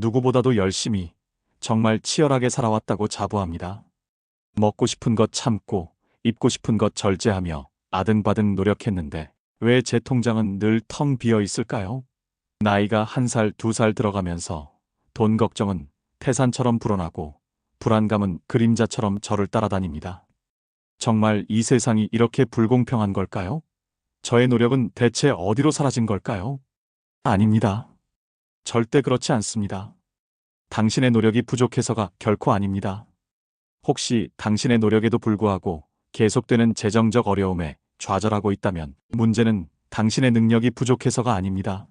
누구보다도 열심히, 정말 치열하게 살아왔다고 자부합니다. 먹고 싶은 것 참고, 입고 싶은 것 절제하며 아등바등 노력했는데 왜 제 통장은 늘 텅 비어 있을까요? 나이가 1살, 2살 들어가면서 돈 걱정은 태산처럼 불어나고 불안감은 그림자처럼 저를 따라다닙니다. 정말 이 세상이 이렇게 불공평한 걸까요? 저의 노력은 대체 어디로 사라진 걸까요? 아닙니다. 절대 그렇지 않습니다. 당신의 노력이 부족해서가 결코 아닙니다. 혹시 당신의 노력에도 불구하고 계속되는 재정적 어려움에 좌절하고 있다면 문제는 당신의 능력이 부족해서가 아닙니다.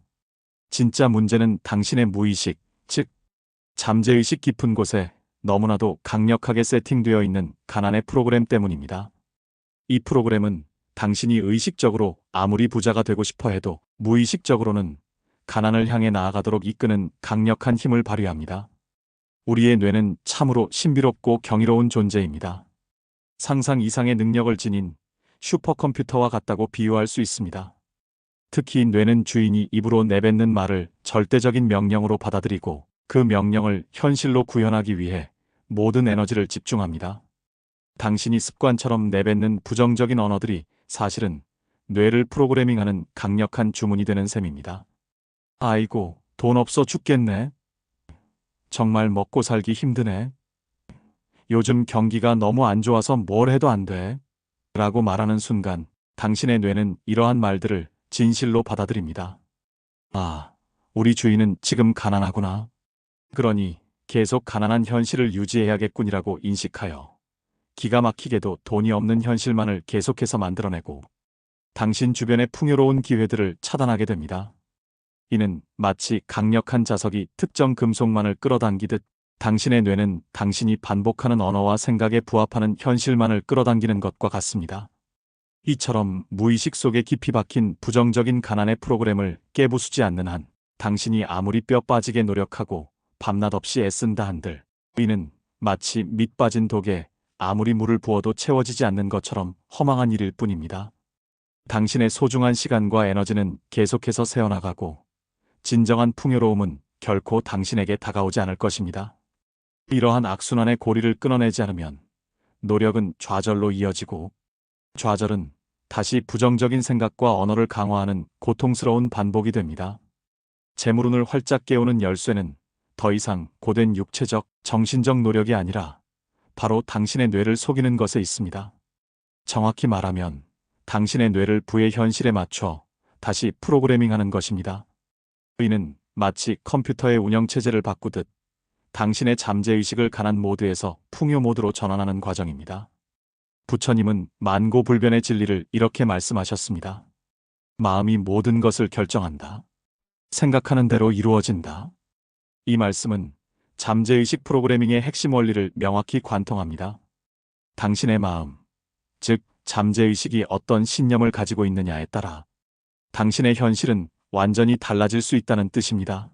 진짜 문제는 당신의 무의식, 즉 잠재의식 깊은 곳에 너무나도 강력하게 세팅되어 있는 가난의 프로그램 때문입니다. 이 프로그램은 당신이 의식적으로 아무리 부자가 되고 싶어 해도 무의식적으로는 가난을 향해 나아가도록 이끄는 강력한 힘을 발휘합니다. 우리의 뇌는 참으로 신비롭고 경이로운 존재입니다. 상상 이상의 능력을 지닌 슈퍼컴퓨터와 같다고 비유할 수 있습니다. 특히 뇌는 주인이 입으로 내뱉는 말을 절대적인 명령으로 받아들이고 그 명령을 현실로 구현하기 위해 모든 에너지를 집중합니다. 당신이 습관처럼 내뱉는 부정적인 언어들이 사실은 뇌를 프로그래밍하는 강력한 주문이 되는 셈입니다. 아이고, 돈 없어 죽겠네. 정말 먹고 살기 힘드네. 요즘 경기가 너무 안 좋아서 뭘 해도 안 돼. 라고 말하는 순간 당신의 뇌는 이러한 말들을 진실로 받아들입니다. 아, 우리 주인은 지금 가난하구나. 그러니 계속 가난한 현실을 유지해야겠군이라고 인식하여 기가 막히게도 돈이 없는 현실만을 계속해서 만들어내고 당신 주변의 풍요로운 기회들을 차단하게 됩니다. 이는 마치 강력한 자석이 특정 금속만을 끌어당기듯 당신의 뇌는 당신이 반복하는 언어와 생각에 부합하는 현실만을 끌어당기는 것과 같습니다. 이처럼 무의식 속에 깊이 박힌 부정적인 가난의 프로그램을 깨부수지 않는 한 당신이 아무리 뼈 빠지게 노력하고 밤낮 없이 애쓴다 한들 이는 마치 밑 빠진 독에 아무리 물을 부어도 채워지지 않는 것처럼 허망한 일일 뿐입니다. 당신의 소중한 시간과 에너지는 계속해서 새어나가고 진정한 풍요로움은 결코 당신에게 다가오지 않을 것입니다. 이러한 악순환의 고리를 끊어내지 않으면 노력은 좌절로 이어지고 좌절은 다시 부정적인 생각과 언어를 강화하는 고통스러운 반복이 됩니다. 재물운을 활짝 깨우는 열쇠는 더 이상 고된 육체적, 정신적 노력이 아니라 바로 당신의 뇌를 속이는 것에 있습니다. 정확히 말하면 당신의 뇌를 부의 현실에 맞춰 다시 프로그래밍하는 것입니다. 이는 마치 컴퓨터의 운영체제를 바꾸듯 당신의 잠재의식을 가난 모드에서 풍요 모드로 전환하는 과정입니다. 부처님은 만고불변의 진리를 이렇게 말씀하셨습니다. 마음이 모든 것을 결정한다. 생각하는 대로 이루어진다. 이 말씀은 잠재의식 프로그래밍의 핵심 원리를 명확히 관통합니다. 당신의 마음, 즉 잠재의식이 어떤 신념을 가지고 있느냐에 따라 당신의 현실은 완전히 달라질 수 있다는 뜻입니다.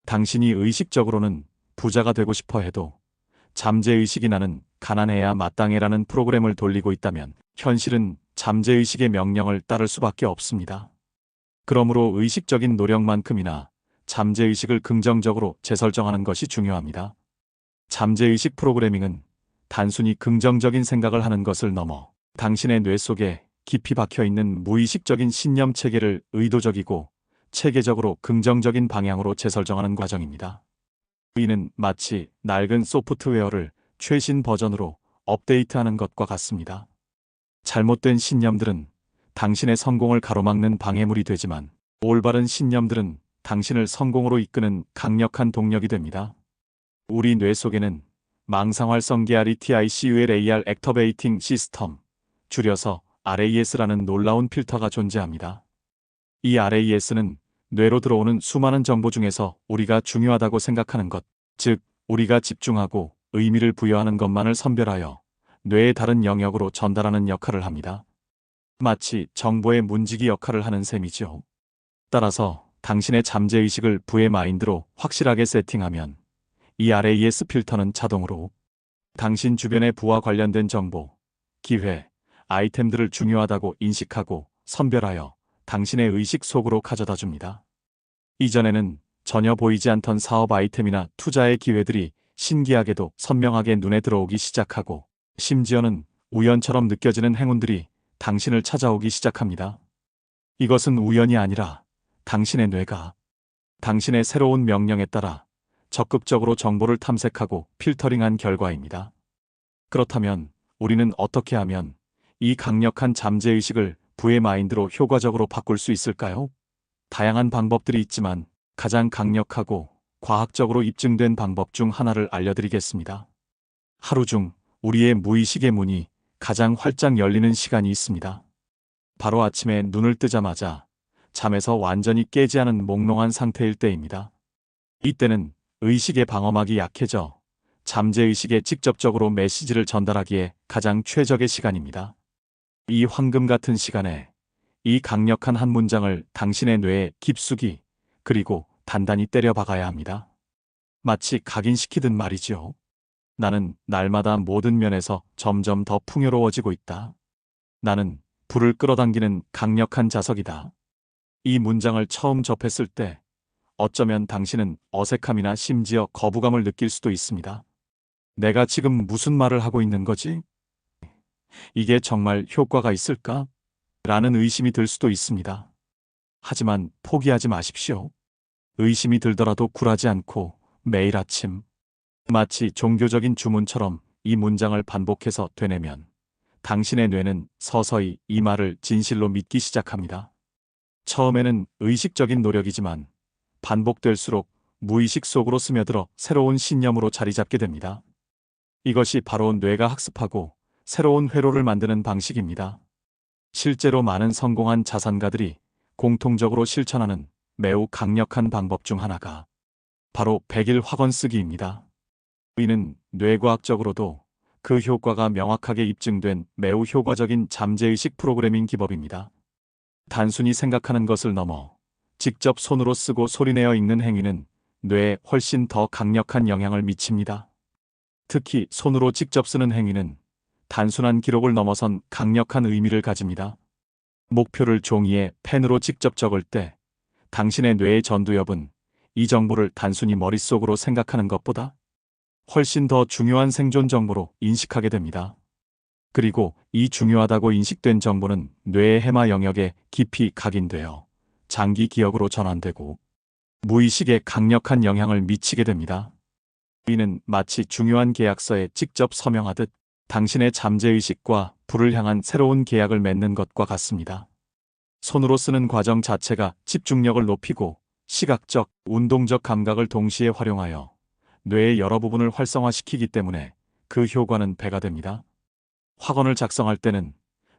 당신이 의식적으로는 부자가 되고 싶어 해도 잠재의식이 나는 가난해야 마땅해라는 프로그램을 돌리고 있다면 현실은 잠재의식의 명령을 따를 수밖에 없습니다. 그러므로 의식적인 노력만큼이나 잠재의식을 긍정적으로 재설정하는 것이 중요합니다. 잠재의식 프로그래밍은 단순히 긍정적인 생각을 하는 것을 넘어 당신의 뇌 속에 깊이 박혀 있는 무의식적인 신념 체계를 의도적이고 체계적으로 긍정적인 방향으로 재설정하는 과정입니다. 이는 마치 낡은 소프트웨어를 최신 버전으로 업데이트하는 것과 같습니다. 잘못된 신념들은 당신의 성공을 가로막는 방해물이 되지만 올바른 신념들은 당신을 성공으로 이끄는 강력한 동력이 됩니다. 우리 뇌 속에는 망상활성계 RETICULAR 액터베이팅 시스템, 줄여서 RAS라는 놀라운 필터가 존재합니다. 이 RAS는 뇌로 들어오는 수많은 정보 중에서 우리가 중요하다고 생각하는 것, 즉 우리가 집중하고 의미를 부여하는 것만을 선별하여 뇌의 다른 영역으로 전달하는 역할을 합니다. 마치 정보의 문지기 역할을 하는 셈이죠. 따라서 당신의 잠재의식을 부의 마인드로 확실하게 세팅하면 이 RAS 필터는 자동으로 당신 주변의 부와 관련된 정보, 기회, 아이템들을 중요하다고 인식하고 선별하여 당신의 의식 속으로 가져다 줍니다. 이전에는 전혀 보이지 않던 사업 아이템이나 투자의 기회들이 신기하게도 선명하게 눈에 들어오기 시작하고, 심지어는 우연처럼 느껴지는 행운들이 당신을 찾아오기 시작합니다. 이것은 우연이 아니라 당신의 뇌가 당신의 새로운 명령에 따라 적극적으로 정보를 탐색하고 필터링한 결과입니다. 그렇다면 우리는 어떻게 하면 이 강력한 잠재의식을 부의 마인드로 효과적으로 바꿀 수 있을까요? 다양한 방법들이 있지만 가장 강력하고 과학적으로 입증된 방법 중 하나를 알려드리겠습니다. 하루 중 우리의 무의식의 문이 가장 활짝 열리는 시간이 있습니다. 바로 아침에 눈을 뜨자마자 잠에서 완전히 깨지 않은 몽롱한 상태일 때입니다. 이때는 의식의 방어막이 약해져 잠재의식에 직접적으로 메시지를 전달하기에 가장 최적의 시간입니다. 이 황금 같은 시간에 이 강력한 한 문장을 당신의 뇌에 깊숙이 그리고 단단히 때려 박아야 합니다. 마치 각인시키듯 말이죠. 나는 날마다 모든 면에서 점점 더 풍요로워지고 있다. 나는 불을 끌어당기는 강력한 자석이다. 이 문장을 처음 접했을 때 어쩌면 당신은 어색함이나 심지어 거부감을 느낄 수도 있습니다. 내가 지금 무슨 말을 하고 있는 거지? 이게 정말 효과가 있을까? 라는 의심이 들 수도 있습니다. 하지만 포기하지 마십시오. 의심이 들더라도 굴하지 않고 매일 아침 마치 종교적인 주문처럼 이 문장을 반복해서 되뇌면 당신의 뇌는 서서히 이 말을 진실로 믿기 시작합니다. 처음에는 의식적인 노력이지만 반복될수록 무의식 속으로 스며들어 새로운 신념으로 자리 잡게 됩니다. 이것이 바로 뇌가 학습하고 새로운 회로를 만드는 방식입니다. 실제로 많은 성공한 자산가들이 공통적으로 실천하는 매우 강력한 방법 중 하나가 바로 100일 확언 쓰기입니다. 이는 뇌과학적으로도 그 효과가 명확하게 입증된 매우 효과적인 잠재의식 프로그래밍 기법입니다. 단순히 생각하는 것을 넘어 직접 손으로 쓰고 소리내어 읽는 행위는 뇌에 훨씬 더 강력한 영향을 미칩니다. 특히 손으로 직접 쓰는 행위는 단순한 기록을 넘어선 강력한 의미를 가집니다. 목표를 종이에 펜으로 직접 적을 때 당신의 뇌의 전두엽은 이 정보를 단순히 머릿속으로 생각하는 것보다 훨씬 더 중요한 생존 정보로 인식하게 됩니다. 그리고 이 중요하다고 인식된 정보는 뇌의 해마 영역에 깊이 각인되어 장기 기억으로 전환되고 무의식에 강력한 영향을 미치게 됩니다. 이는 마치 중요한 계약서에 직접 서명하듯 당신의 잠재의식과 불을 향한 새로운 계약을 맺는 것과 같습니다. 손으로 쓰는 과정 자체가 집중력을 높이고 시각적, 운동적 감각을 동시에 활용하여 뇌의 여러 부분을 활성화시키기 때문에 그 효과는 배가 됩니다. 확언을 작성할 때는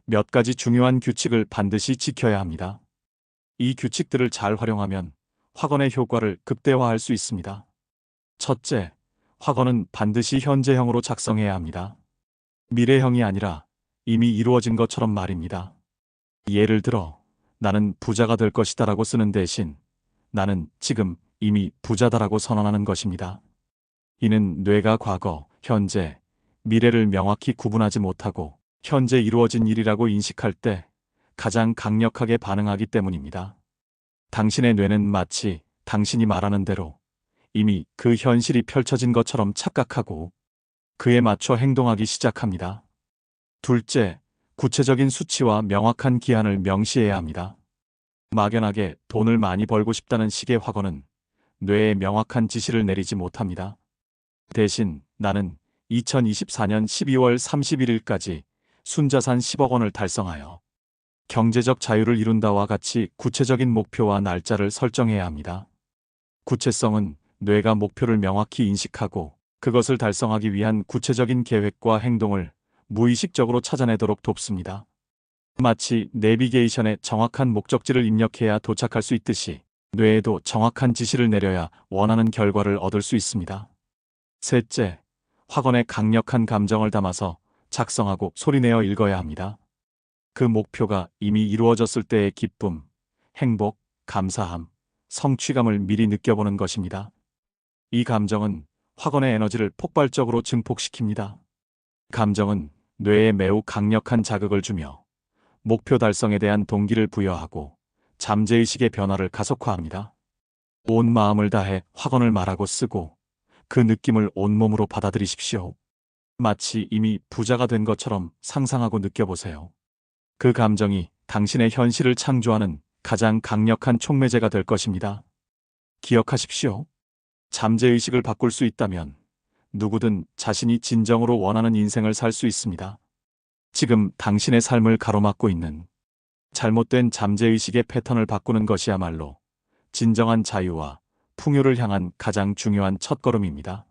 몇 가지 중요한 규칙을 반드시 지켜야 합니다. 이 규칙들을 잘 활용하면 확언의 효과를 극대화할 수 있습니다. 첫째, 확언은 반드시 현재형으로 작성해야 합니다. 미래형이 아니라 이미 이루어진 것처럼 말입니다. 예를 들어, 나는 부자가 될 것이다라고 쓰는 대신 나는 지금 이미 부자다라고 선언하는 것입니다. 이는 뇌가 과거, 현재, 미래를 명확히 구분하지 못하고 현재 이루어진 일이라고 인식할 때 가장 강력하게 반응하기 때문입니다. 당신의 뇌는 마치 당신이 말하는 대로 이미 그 현실이 펼쳐진 것처럼 착각하고 그에 맞춰 행동하기 시작합니다. 둘째, 구체적인 수치와 명확한 기한을 명시해야 합니다. 막연하게 돈을 많이 벌고 싶다는 식의 확언은 뇌에 명확한 지시를 내리지 못합니다. 대신 나는 2024년 12월 31일까지 순자산 10억 원을 달성하여 경제적 자유를 이룬다와 같이 구체적인 목표와 날짜를 설정해야 합니다. 구체성은 뇌가 목표를 명확히 인식하고 그것을 달성하기 위한 구체적인 계획과 행동을 무의식적으로 찾아내도록 돕습니다. 마치 내비게이션에 정확한 목적지를 입력해야 도착할 수 있듯이 뇌에도 정확한 지시를 내려야 원하는 결과를 얻을 수 있습니다. 셋째, 확언에 강력한 감정을 담아서 작성하고 소리내어 읽어야 합니다. 그 목표가 이미 이루어졌을 때의 기쁨, 행복, 감사함, 성취감을 미리 느껴보는 것입니다. 이 감정은 확언의 에너지를 폭발적으로 증폭시킵니다. 감정은 뇌에 매우 강력한 자극을 주며 목표 달성에 대한 동기를 부여하고 잠재의식의 변화를 가속화합니다. 온 마음을 다해 확언을 말하고 쓰고 그 느낌을 온몸으로 받아들이십시오. 마치 이미 부자가 된 것처럼 상상하고 느껴보세요. 그 감정이 당신의 현실을 창조하는 가장 강력한 촉매제가 될 것입니다. 기억하십시오. 잠재의식을 바꿀 수 있다면 누구든 자신이 진정으로 원하는 인생을 살 수 있습니다. 지금 당신의 삶을 가로막고 있는 잘못된 잠재의식의 패턴을 바꾸는 것이야말로 진정한 자유와 풍요를 향한 가장 중요한 첫걸음입니다.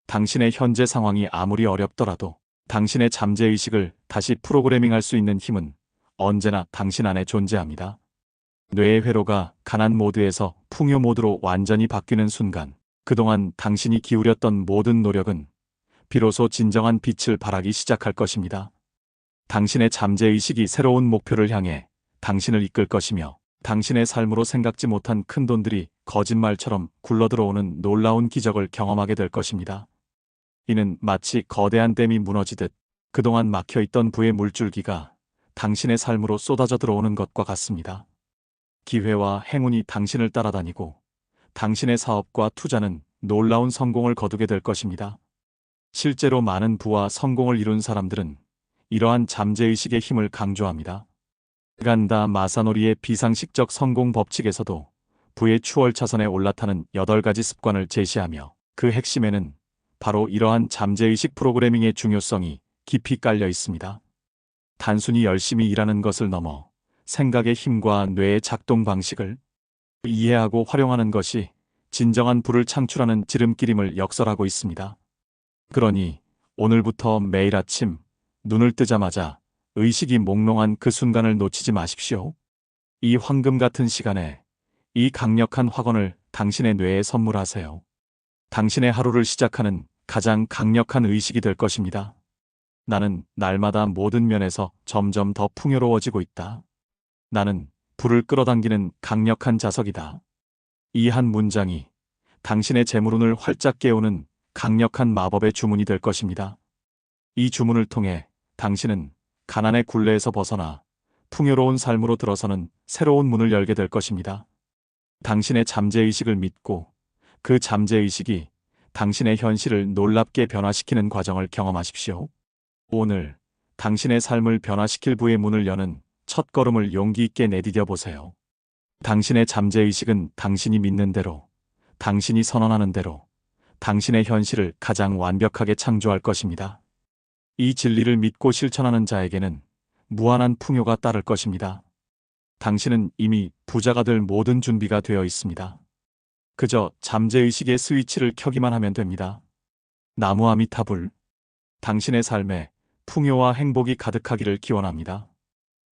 당신의 현재 상황이 아무리 어렵더라도 당신의 잠재의식을 다시 프로그래밍할 수 있는 힘은 언제나 당신 안에 존재합니다. 뇌의 회로가 가난 모드에서 풍요 모드로 완전히 바뀌는 순간 그동안 당신이 기울였던 모든 노력은 비로소 진정한 빛을 발하기 시작할 것입니다. 당신의 잠재의식이 새로운 목표를 향해 당신을 이끌 것이며 당신의 삶으로 생각지 못한 큰돈들이 거짓말처럼 굴러들어오는 놀라운 기적을 경험하게 될 것입니다. 이는 마치 거대한 댐이 무너지듯 그동안 막혀있던 부의 물줄기가 당신의 삶으로 쏟아져 들어오는 것과 같습니다. 기회와 행운이 당신을 따라다니고 당신의 사업과 투자는 놀라운 성공을 거두게 될 것입니다. 실제로 많은 부와 성공을 이룬 사람들은 이러한 잠재의식의 힘을 강조합니다. 간다 마사노리의 비상식적 성공 법칙에서도 부의 추월차선에 올라타는 8가지 습관을 제시하며 그 핵심에는 바로 이러한 잠재의식 프로그래밍의 중요성이 깊이 깔려 있습니다. 단순히 열심히 일하는 것을 넘어 생각의 힘과 뇌의 작동 방식을 이해하고 활용하는 것이 진정한 부를 창출하는 지름길임을 역설하고 있습니다. 그러니 오늘부터 매일 아침 눈을 뜨자마자 의식이 몽롱한 그 순간을 놓치지 마십시오. 이 황금 같은 시간에 이 강력한 확언을 당신의 뇌에 선물하세요. 당신의 하루를 시작하는 가장 강력한 의식이 될 것입니다. 나는 날마다 모든 면에서 점점 더 풍요로워지고 있다. 나는 불을 끌어당기는 강력한 자석이다. 이 한 문장이 당신의 재물운을 활짝 깨우는 강력한 마법의 주문이 될 것입니다. 이 주문을 통해 당신은 가난의 굴레에서 벗어나 풍요로운 삶으로 들어서는 새로운 문을 열게 될 것입니다. 당신의 잠재의식을 믿고 그 잠재의식이 당신의 현실을 놀랍게 변화시키는 과정을 경험하십시오. 오늘 당신의 삶을 변화시킬 부의 문을 여는 첫 걸음을 용기 있게 내디뎌 보세요. 당신의 잠재의식은 당신이 믿는 대로, 당신이 선언하는 대로 당신의 현실을 가장 완벽하게 창조할 것입니다. 이 진리를 믿고 실천하는 자에게는 무한한 풍요가 따를 것입니다. 당신은 이미 부자가 될 모든 준비가 되어 있습니다. 그저 잠재의식의 스위치를 켜기만 하면 됩니다. 나무 아미타불. 당신의 삶에 풍요와 행복이 가득하기를 기원합니다.